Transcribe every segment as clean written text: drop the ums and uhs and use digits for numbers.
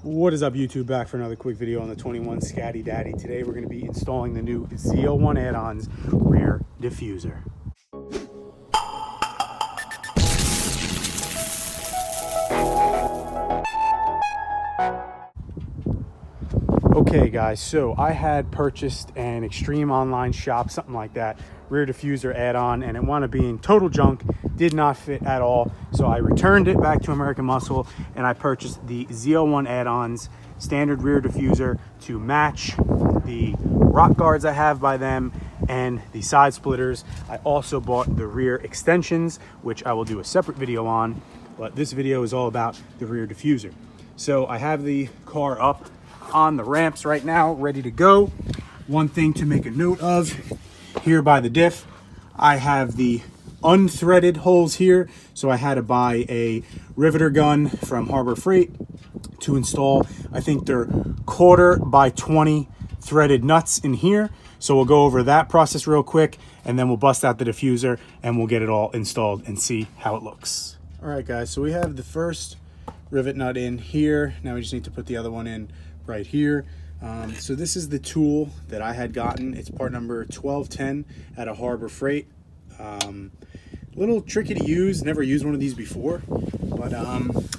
What is up, YouTube? Back for another quick video on the 21 Scatty Daddy. Today we're going to be installing the new ZL1 add-ons rear diffuser. Okay guys, so I had purchased an Extreme online shop, something like that, rear diffuser add-on, and it wound up being total junk, did not fit at all. So I returned it back to American Muscle and I purchased the ZL1 add-ons standard rear diffuser to match the rock guards I have by them and the side splitters. I also bought the rear extensions, which I will do a separate video on, but this video is all about the rear diffuser. So I have the car up on the ramps right now, ready to go. One thing to make a note of, here by the diff, I have the unthreaded holes here, so I had to buy a riveter gun from Harbor Freight to install. I think they're 1/4 by 20 threaded nuts in here, so we'll go over that process real quick and then we'll bust out the diffuser and we'll get it all installed and see how it looks. All right guys, so we have the first rivet nut in here. Now we just need to put the other one in right here. So this is the tool that I had gotten. It's part number 1210 at a Harbor Freight. Little tricky to use, never used one of these before, but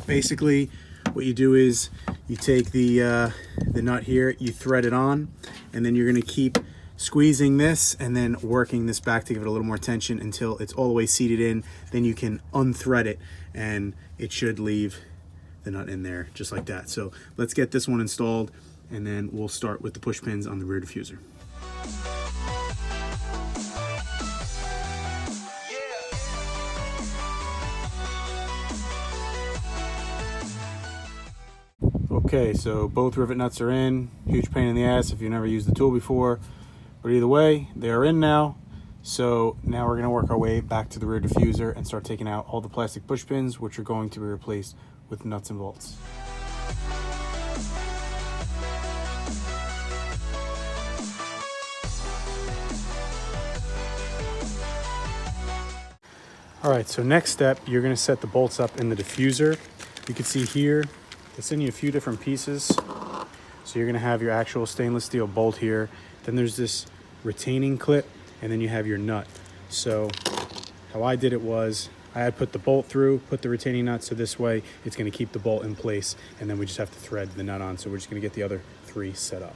basically what you do is you take the nut here, you thread it on, and then you're going to keep squeezing this and then working this back to give it a little more tension until it's all the way seated in. Then you can unthread it and it should leave the nut in there just like that. So let's get this one installed and then we'll start with the push pins on the rear diffuser. Okay, so both rivet nuts are in. Huge pain in the ass if you've never used the tool before, but either way, they are in now. So now we're going to work our way back to the rear diffuser and start taking out all the plastic push pins, which are going to be replaced with nuts and bolts. All right, so next step, you're going to set the bolts up in the diffuser. You can see here, they send you a few different pieces. So you're going to have your actual stainless steel bolt here. Then there's this retaining clip, and then you have your nut. So how I did it was I had put the bolt through, put the retaining nut, so this way it's going to keep the bolt in place, and then we just have to thread the nut on. So we're just going to get the other 3 set up.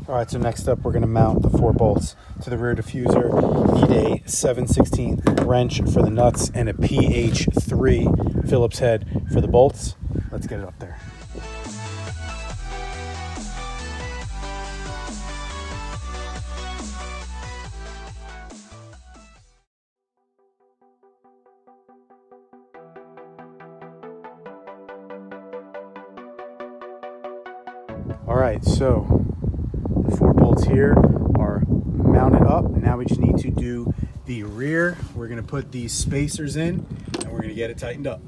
All right, so next up, we're gonna mount the 4 bolts to the rear diffuser. Need a 7/16 wrench for the nuts and a PH3 Phillips head for the bolts. Let's get it up there. All right, so the 4 bolts here are mounted up. Now we just need to do the rear. We're going to put these spacers in and we're going to get it tightened up.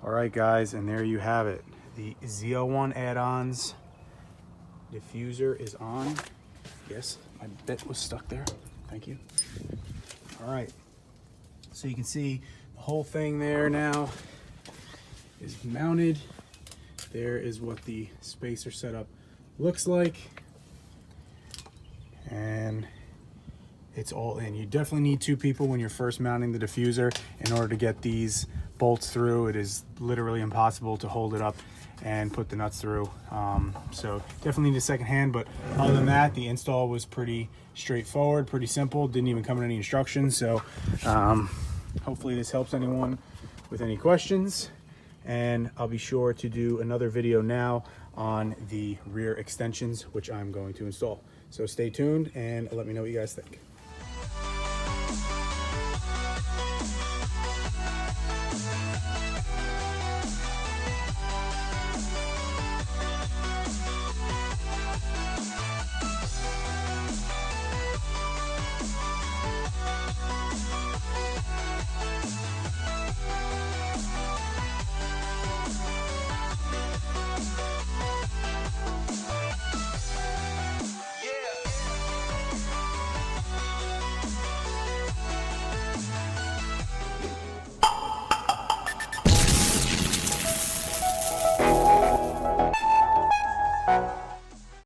All right guys, and there you have it. The ZL1 add-ons diffuser is on. Yes, my bit was stuck there. Thank you. All right, so you can see the whole thing there now is mounted. There is what the spacer setup looks like, and it's all in. You definitely need 2 people when you're first mounting the diffuser in order to get these bolts through. It is literally impossible to hold it up and put the nuts through. So definitely need a second hand, but other than that, the install was pretty straightforward, pretty simple. Didn't even come in any instructions. So hopefully this helps anyone with any questions. And I'll be sure to do another video now on the rear extensions, which I'm going to install. So stay tuned and let me know what you guys think.